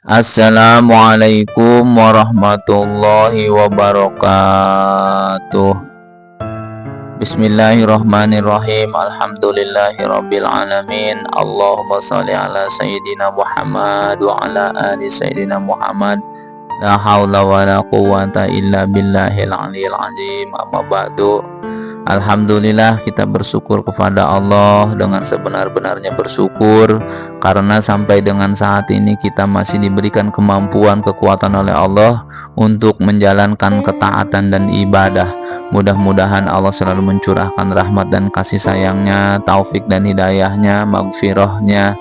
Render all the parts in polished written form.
Assalamualaikum warahmatullahi wabarakatuh. Bismillahirrahmanirrahim. Alhamdulillahirabbil alamin. Allahumma shalli ala sayyidina Muhammad wa ala ali sayyidina Muhammad. La haula wala quwwata illa billahil aliyil azim. Amma ba'du. Alhamdulillah, kita bersyukur kepada Allah dengan sebenar-benarnya bersyukur karena sampai dengan saat ini kita masih diberikan kemampuan, kekuatan oleh Allah untuk menjalankan ketaatan dan ibadah. Mudah-mudahan Allah selalu mencurahkan rahmat dan kasih sayangnya, taufik dan hidayahnya, maghfirahnya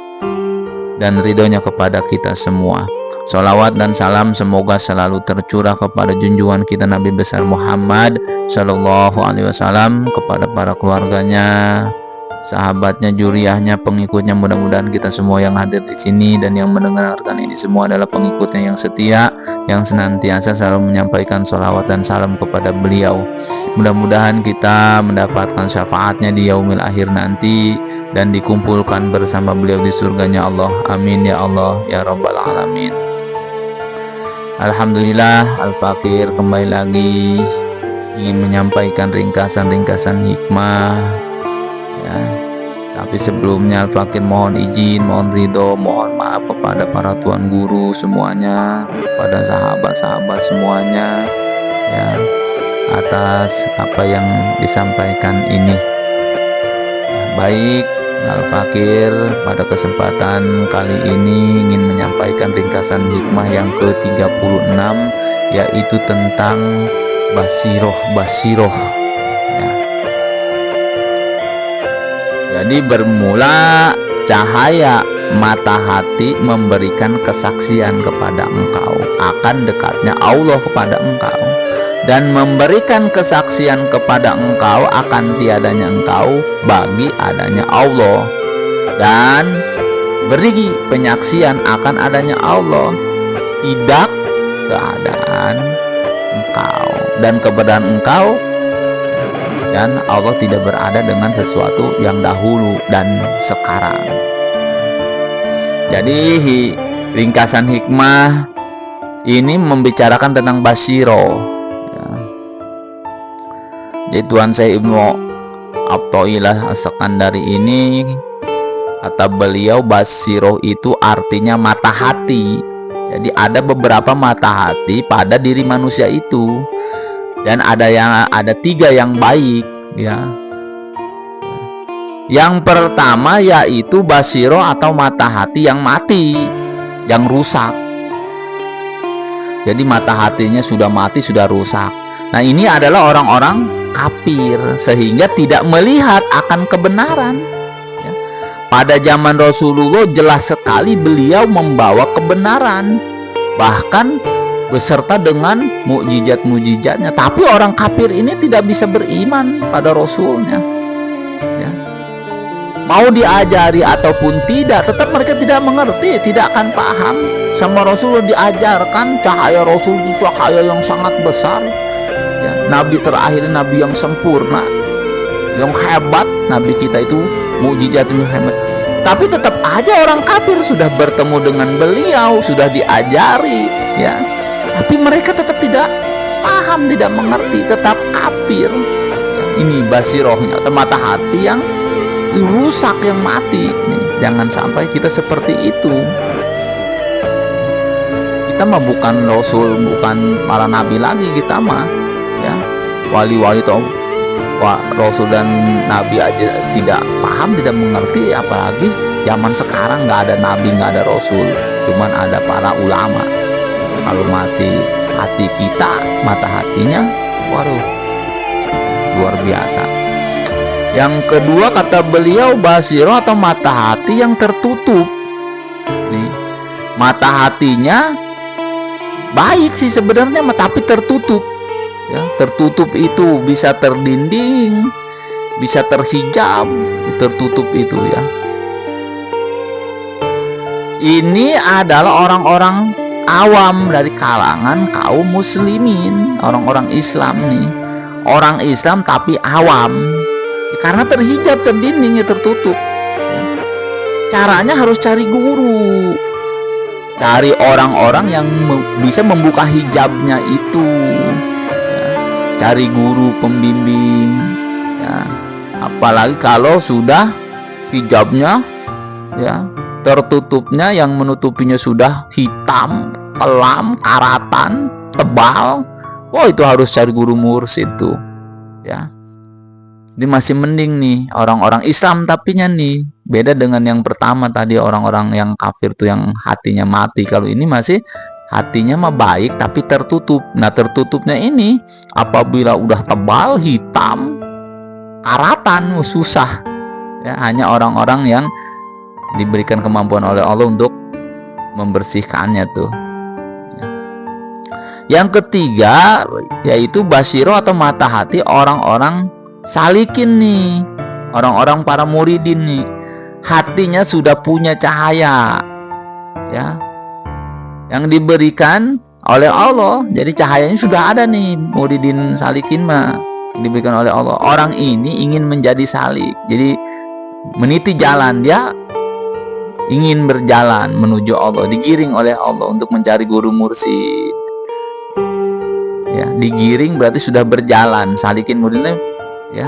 dan ridhonya kepada kita semua. Sholawat dan salam semoga selalu tercurah kepada junjungan kita Nabi besar Muhammad Sallallahu Alaihi Wasallam, kepada para keluarganya, sahabatnya, juriyahnya, pengikutnya. Mudah-mudahan kita semua yang hadir di sini dan yang mendengarkan ini semua adalah pengikutnya yang setia, yang senantiasa selalu menyampaikan sholawat dan salam kepada beliau. Mudah-mudahan kita mendapatkan syafaatnya di yaumil akhir nanti dan dikumpulkan bersama beliau di surganya Allah. Amin ya Allah ya Rabbal Alamin. Alhamdulillah, Al-Fakir kembali lagi ingin menyampaikan ringkasan-ringkasan hikmah ya. Tapi sebelumnya Al-Fakir mohon izin, mohon ridho, mohon maaf kepada para tuan guru semuanya, kepada sahabat-sahabat semuanya ya, atas apa yang disampaikan ini ya. Baik, Al-Fakir pada kesempatan kali ini ingin menyampaikan ringkasan hikmah yang ke-36, yaitu tentang basiroh ya. Jadi bermula cahaya mata hati memberikan kesaksian kepada engkau akan dekatnya Allah kepada engkau, dan memberikan kesaksian kepada engkau akan tiadanya engkau bagi adanya Allah, dan beri penyaksian akan adanya Allah tidak keadaan engkau dan keberadaan engkau, dan Allah tidak berada dengan sesuatu yang dahulu dan sekarang. Jadi ringkasan hikmah ini membicarakan tentang basiro. Jadi Tuan saya Ibnu Athaillah As-Sakandari ini, kata beliau, basiroh itu artinya mata hati. Jadi ada beberapa mata hati pada diri manusia itu, dan ada tiga yang baik ya. Yang pertama yaitu basiro atau mata hati yang mati, yang rusak. Jadi mata hatinya sudah mati, sudah rusak. Nah, ini adalah orang-orang kafir sehingga tidak melihat akan kebenaran ya. Pada zaman Rasulullah jelas sekali beliau membawa kebenaran, bahkan beserta dengan mukjizat-mukjizatnya. Tapi orang kafir ini tidak bisa beriman pada Rasulnya ya. Mau diajari ataupun tidak, tetap mereka tidak mengerti, tidak akan paham. Sama Rasulullah diajarkan cahaya Rasul itu cahaya yang sangat besar ya. Nabi terakhir, nabi yang sempurna, yang hebat. Nabi kita itu mukjizatnya hebat, tapi tetap aja orang kafir sudah bertemu dengan beliau, sudah diajari ya, tapi mereka tetap tidak paham, tidak mengerti, tetap kafir ya. Ini basirohnya atau mata hati yang rusak, yang mati nih. Jangan sampai kita seperti itu. Kita mah bukan Rasul, bukan para nabi lagi, kita mah ya wali-wali atau Rasul dan Nabi aja tidak paham, tidak mengerti, apalagi zaman sekarang nggak ada Nabi, nggak ada Rasul, cuman ada para ulama. Kalau mati hati kita, mata hatinya, waduh, luar biasa. Yang kedua kata beliau, basiro atau mata hati yang tertutup nih. Mata hatinya baik sih sebenarnya, tapi tertutup ya. Tertutup itu bisa terdinding, bisa terhijab, tertutup itu ya. Ini adalah orang-orang awam dari kalangan kaum muslimin, orang-orang Islam nih. Orang Islam tapi awam ya, karena terhijab, terdinding, ya tertutup ya. Caranya harus cari guru Cari orang-orang yang bisa membuka hijabnya itu, ya. Cari guru pembimbing, ya. Apalagi kalau sudah hijabnya, ya, tertutupnya, yang menutupinya sudah hitam, kelam, karatan, tebal. Oh, itu harus cari guru mursyid tuh, ya. Ini masih mending nih orang-orang Islam, tapinya nih beda dengan yang pertama tadi, orang-orang yang kafir tuh yang hatinya mati. Kalau ini masih hatinya mah baik tapi tertutup. Nah, tertutupnya ini apabila udah tebal, hitam, karatan, susah, ya. Hanya orang-orang yang diberikan kemampuan oleh Allah untuk membersihkannya tuh, ya. Yang ketiga yaitu basiro atau mata hati orang-orang salikin nih, orang-orang para muridin nih, hatinya sudah punya cahaya, ya, yang diberikan oleh Allah. Jadi cahayanya sudah ada nih, muridin salikin mah diberikan oleh Allah. Orang ini ingin menjadi salik, jadi meniti jalan, dia ingin berjalan menuju Allah, digiring oleh Allah untuk mencari guru mursyid, ya. Digiring berarti sudah berjalan, salikin muridnya, ya,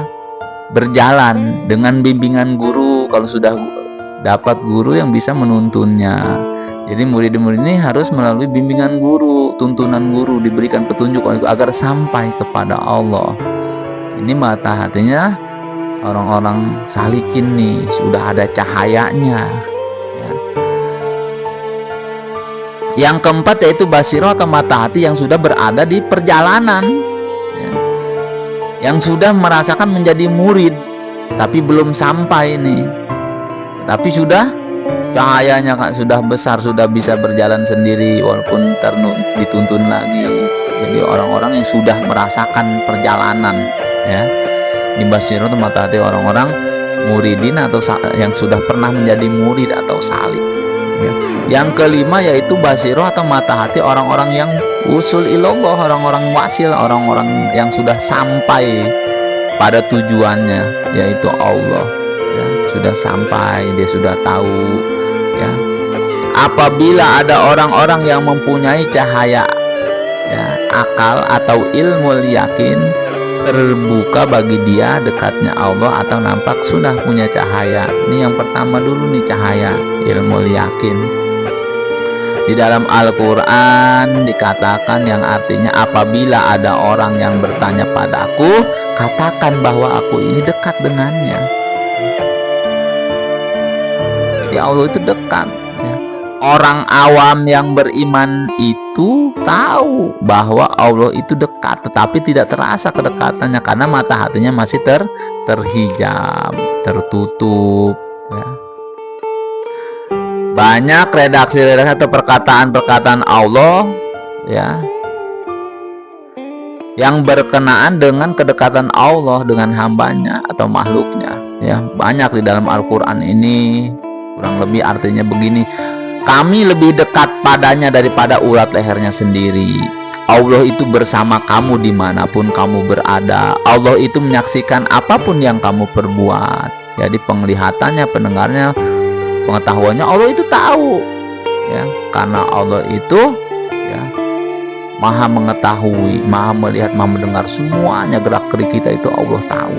berjalan dengan bimbingan guru. Kalau sudah dapat guru yang bisa menuntunnya, jadi murid-murid ini harus melalui bimbingan guru, tuntunan guru, diberikan petunjuk agar sampai kepada Allah. Ini mata hatinya orang-orang salikin nih, sudah ada cahayanya, ya. Yang keempat yaitu basiro atau mata hati yang sudah berada di perjalanan, ya, yang sudah merasakan menjadi murid tapi belum sampai nih, tapi sudah cahayanya sudah besar, sudah bisa berjalan sendiri walaupun dituntun lagi. Jadi orang-orang yang sudah merasakan perjalanan, ya. Di basiro itu mata hati orang-orang muridin atau yang sudah pernah menjadi murid atau salik, ya. Yang kelima yaitu basiro atau mata hati orang-orang yang usul ilallah, orang-orang wasil, orang-orang yang sudah sampai pada tujuannya yaitu Allah, ya. Sudah sampai, dia sudah tahu, ya. Apabila ada orang-orang yang mempunyai cahaya, ya, akal atau ilmu yakin, terbuka bagi dia dekatnya Allah atau nampak sudah punya cahaya. Ini yang pertama dulu nih, cahaya ilmu yakin. Di dalam Al-Quran dikatakan yang artinya apabila ada orang yang bertanya padaku, katakan bahwa aku ini dekat dengannya. Jadi Allah itu dekat, ya. Orang awam yang beriman itu tahu bahwa Allah itu dekat, tetapi tidak terasa kedekatannya karena mata hatinya masih terhijab, tertutup, ya. Banyak redaksi-redaksi atau perkataan-perkataan Allah, ya, yang berkenaan dengan kedekatan Allah dengan hambanya atau makhluknya, ya. Banyak di dalam Al-Quran ini. Kurang lebih artinya begini: kami lebih dekat padanya daripada urat lehernya sendiri. Allah itu bersama kamu dimanapun kamu berada. Allah itu menyaksikan apapun yang kamu perbuat. Jadi penglihatannya, pendengarnya, pengetahuannya Allah itu tahu, ya. Karena Allah itu, ya, maha mengetahui, maha melihat, maha mendengar semuanya, gerak-gerik kita itu Allah tahu.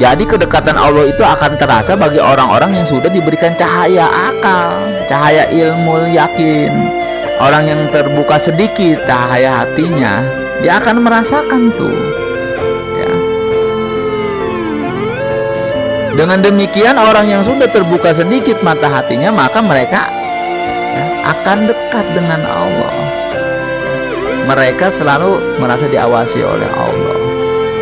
Jadi kedekatan Allah itu akan terasa bagi orang-orang yang sudah diberikan cahaya akal, cahaya ilmu yakin. Orang yang terbuka sedikit cahaya hatinya, dia akan merasakan tuh, ya. Dengan demikian orang yang sudah terbuka sedikit mata hatinya, maka mereka, ya, akan dekat dengan Allah. Mereka selalu merasa diawasi oleh Allah,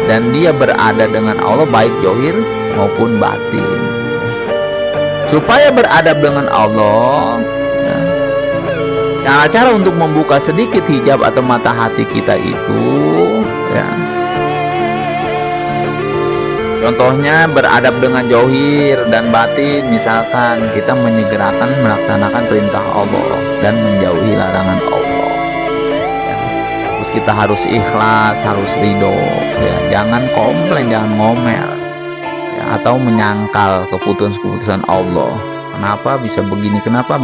dan dia berada dengan Allah baik zahir maupun batin. Supaya beradab dengan Allah, ya, cara untuk membuka sedikit hijab atau mata hati kita itu, ya, contohnya beradab dengan zahir dan batin. Misalkan kita menyegerakan melaksanakan perintah Allah dan menjauhi larangan Allah, ya. Terus kita harus ikhlas, harus ridho, ya. Jangan komplain, jangan ngomel, ya, atau menyangkal keputusan-keputusan Allah. kenapa bisa begini, kenapa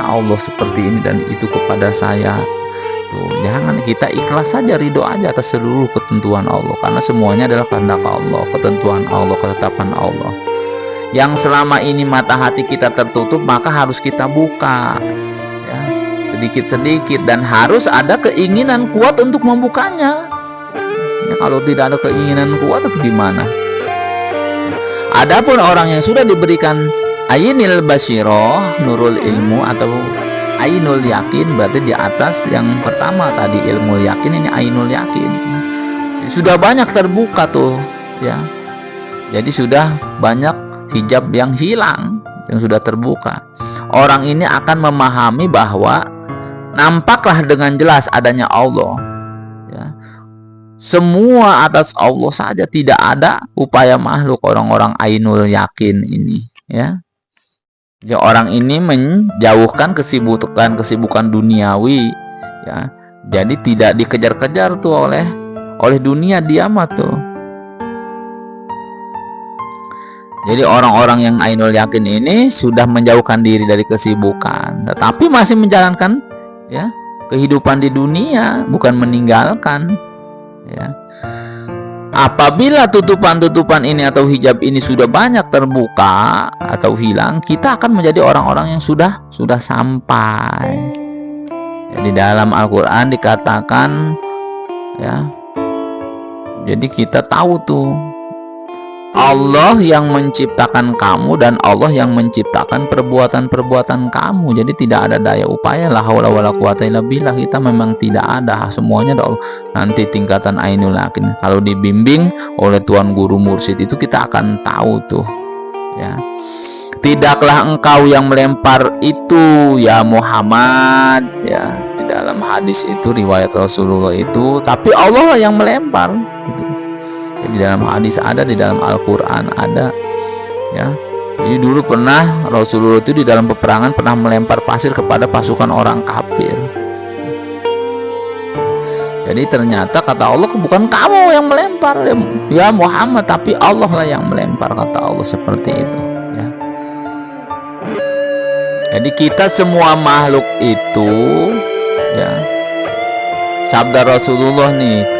Allah seperti ini dan itu kepada saya. Tuh, jangan, kita ikhlas saja, ridho aja atas seluruh ketentuan Allah, karena semuanya adalah kehendak Allah, ketentuan Allah, ketetapan Allah. Yang selama ini mata hati kita tertutup, maka harus kita buka, ya, sedikit-sedikit, dan harus ada keinginan kuat untuk membukanya. Ya, kalau tidak ada keinginan kuat itu gimana? Adapun orang yang sudah diberikan ainil basiroh, nurul ilmu atau ainul yakin, berarti di atas yang pertama tadi ilmu yakin, ini ainul yakin. Sudah banyak terbuka tuh, ya. Jadi sudah banyak hijab yang hilang, yang sudah terbuka. Orang ini akan memahami bahwa nampaklah dengan jelas adanya Allah, ya. Semua atas Allah saja, tidak ada upaya makhluk. Orang-orang ainul yakin ini, ya. Jadi orang ini menjauhkan kesibukan duniawi, ya. Jadi tidak dikejar-kejar tuh oleh dunia, dia mah tuh. Jadi orang-orang yang ainul yakin ini sudah menjauhkan diri dari kesibukan, tetapi masih menjalankan, ya, kehidupan di dunia, bukan meninggalkan, ya. Apabila tutupan-tutupan ini atau hijab ini sudah banyak terbuka atau hilang, kita akan menjadi orang-orang yang sudah sampai. Ya, di dalam Al-Quran dikatakan, ya, jadi kita tahu tuh Allah yang menciptakan kamu dan Allah yang menciptakan perbuatan-perbuatan kamu. Jadi tidak ada daya upaya, la haula wala quwata illa billah, kita memang tidak ada, semuanya ada Allah. Nanti tingkatan ainul yakin, kalau dibimbing oleh Tuan Guru Mursyid itu kita akan tahu tuh, ya. Tidaklah engkau yang melempar itu ya Muhammad, ya. Di dalam hadis itu, riwayat Rasulullah itu, tapi Allah lah yang melempar gitu. Di dalam hadis ada, di dalam Al-Quran ada, ya. Jadi dulu pernah Rasulullah itu di dalam peperangan pernah melempar pasir kepada pasukan orang kafir. Jadi ternyata kata Allah, bukan kamu yang melempar ya Muhammad, tapi Allah lah yang melempar, kata Allah seperti itu, ya. Jadi kita semua makhluk itu, ya, sabda Rasulullah nih,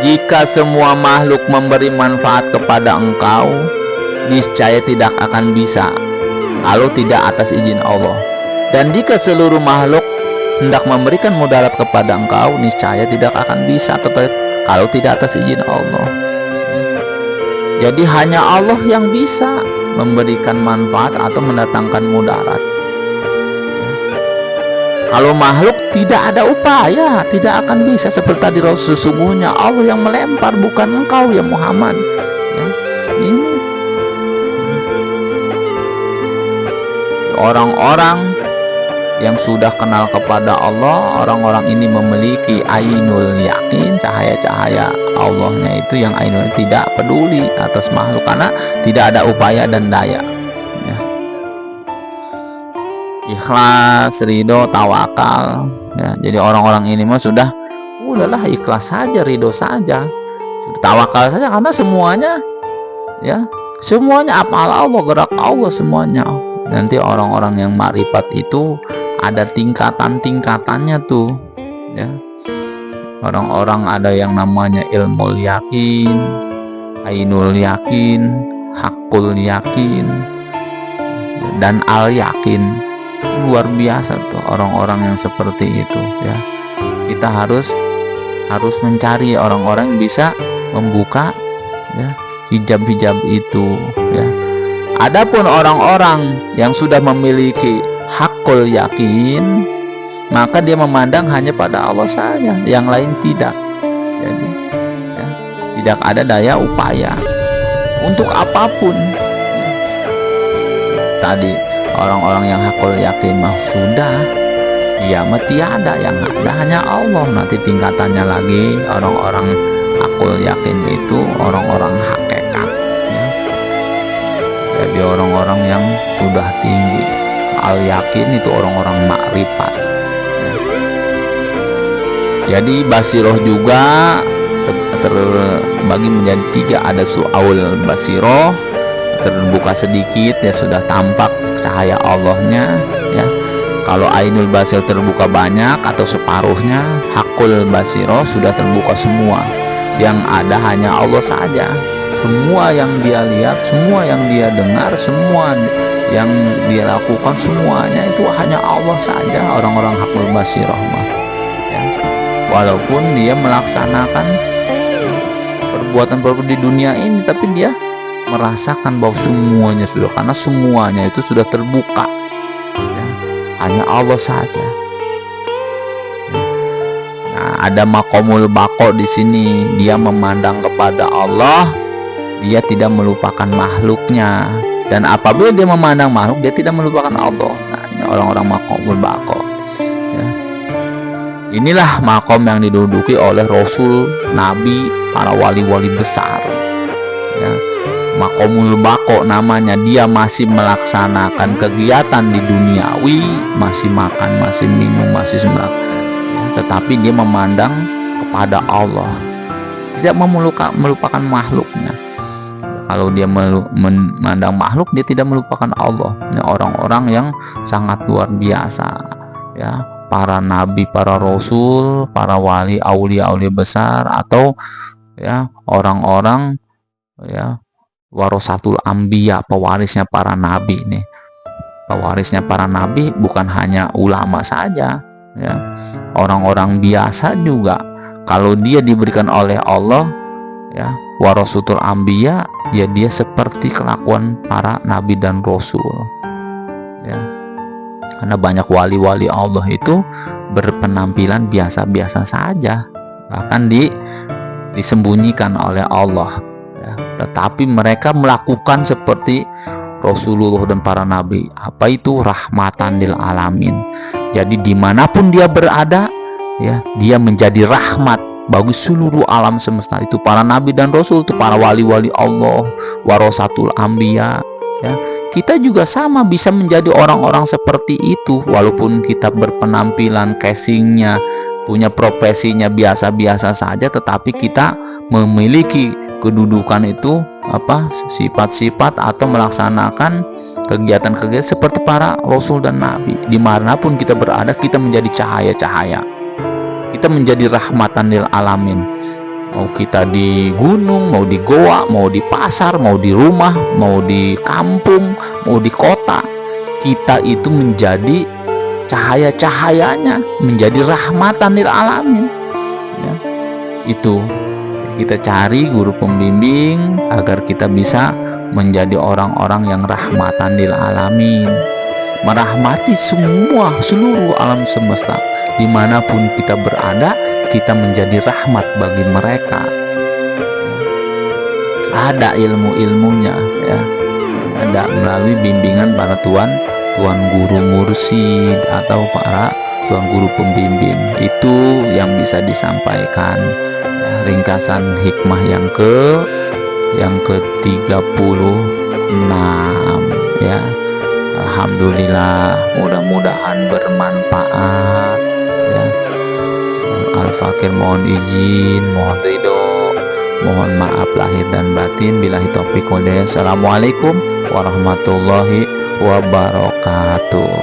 jika semua makhluk memberi manfaat kepada engkau, niscaya tidak akan bisa kalau tidak atas izin Allah. Dan jika seluruh makhluk hendak memberikan mudarat kepada engkau, niscaya tidak akan bisa kalau tidak atas izin Allah. Jadi hanya Allah yang bisa memberikan manfaat atau mendatangkan mudarat. Kalau makhluk tidak ada upaya, tidak akan bisa. Seperti tadi Rasul, sesungguhnya Allah yang melempar, bukan engkau ya Muhammad, ya. Ini orang-orang yang sudah kenal kepada Allah, orang-orang ini memiliki ainul yakin, cahaya-cahaya Allahnya itu yang ainul, tidak peduli atas makhluk karena tidak ada upaya dan daya. Ikhlas, ridho, tawakal, ya. Jadi orang-orang ini mah udahlah ikhlas saja, ridho saja, tawakal saja, karena semuanya, ya, semuanya amal Allah, gerak Allah semuanya. Nanti orang-orang yang makrifat itu ada tingkatan-tingkatannya tuh, ya. Orang-orang ada yang namanya ilmu yakin, ainul yakin, hakul yakin, dan al yakin. Luar biasa tuh orang-orang yang seperti itu, ya. Kita harus mencari orang-orang yang bisa membuka, ya, hijab-hijab itu, ya. Adapun orang-orang yang sudah memiliki hakul yakin, maka dia memandang hanya pada Allah saja, yang lain tidak. Jadi, ya, tidak ada daya upaya untuk apapun. Tadi orang-orang yang hakul yakin mah sudah, dia mah tiada, yang ada hanya Allah. Nanti tingkatannya lagi orang-orang hakul yakin itu orang-orang hakikat, ya. Jadi orang-orang yang sudah tinggi. Al yakin itu orang-orang makrifat, ya. Jadi basiroh juga terbagi menjadi 3, ada su'aul basiroh, terbuka sedikit, ya, sudah tampak cahaya Allahnya, ya. Kalau ainul basir terbuka banyak atau separuhnya, hakul basiro sudah terbuka semua. Yang ada hanya Allah saja. Semua yang dia lihat, semua yang dia dengar, semua yang dia lakukan, semuanya itu hanya Allah saja. Orang-orang hakul basiroh mah, ya. Walaupun dia melaksanakan perbuatan-perbuatan di dunia ini, tapi dia merasakan bahwa semuanya sudah, karena semuanya itu sudah terbuka, ya. Hanya Allah saja. Nah, ada makomul bako di sini. Dia memandang kepada Allah, dia tidak melupakan makhluknya. Dan apabila dia memandang makhluk, dia tidak melupakan Allah. Nah, ini orang-orang makomul bako, ya. Inilah makom yang diduduki oleh Rasul, Nabi, para wali-wali besar, ya. Makomul bako namanya. Dia masih melaksanakan kegiatan di duniawi, masih makan, masih minum, masih sembah, ya, tetapi dia memandang kepada Allah, tidak melupakan makhluknya. Kalau dia memandang makhluk, dia tidak melupakan Allah. Ini orang-orang yang sangat luar biasa, ya. Para nabi, para rasul, para wali, aulia besar, atau ya orang-orang, ya, warasatul anbiya, pewarisnya para nabi nih. Pewarisnya para nabi bukan hanya ulama saja, ya. Orang-orang biasa juga, kalau dia diberikan oleh Allah, ya, warasatul anbiya, ya dia seperti kelakuan para nabi dan rasul, ya. Karena banyak wali-wali Allah itu berpenampilan biasa-biasa saja, bahkan disembunyikan oleh Allah, ya. Tetapi mereka melakukan seperti Rasulullah dan para nabi. Apa itu? Rahmatan lil alamin. Jadi dimanapun dia berada, ya, dia menjadi rahmat bagi seluruh alam semesta. Itu para nabi dan rasul, itu para wali-wali Allah, warasatul anbiya, ya. Kita juga sama bisa menjadi orang-orang seperti itu, walaupun kita berpenampilan, casingnya, punya profesinya biasa-biasa saja, tetapi kita memiliki kedudukan itu, sifat-sifat atau melaksanakan kegiatan-kegiatan seperti para rasul dan nabi. Dimanapun kita berada, kita menjadi cahaya-cahaya, kita menjadi rahmatan lil alamin. Mau kita di gunung, mau di goa, mau di pasar, mau di rumah, mau di kampung, mau di kota, kita itu menjadi cahaya-cahayanya, menjadi rahmatan lil alamin, ya. Itu kita cari guru pembimbing agar kita bisa menjadi orang-orang yang rahmatan lil alamin, merahmati seluruh alam semesta. Dimanapun kita berada, kita menjadi rahmat bagi mereka. Ada ilmu-ilmunya, ya. Ada melalui bimbingan para tuan guru mursyid atau para tuan guru pembimbing. Itu yang bisa disampaikan, ya, ringkasan hikmah yang ke-36, ya. Alhamdulillah, mudah-mudahan bermanfaat, ya. Al-Fakir mohon izin, mohon ridho, mohon maaf lahir dan batin. Billahi taufiq wal hidayah. Assalamualaikum warahmatullahi wabarakatuh.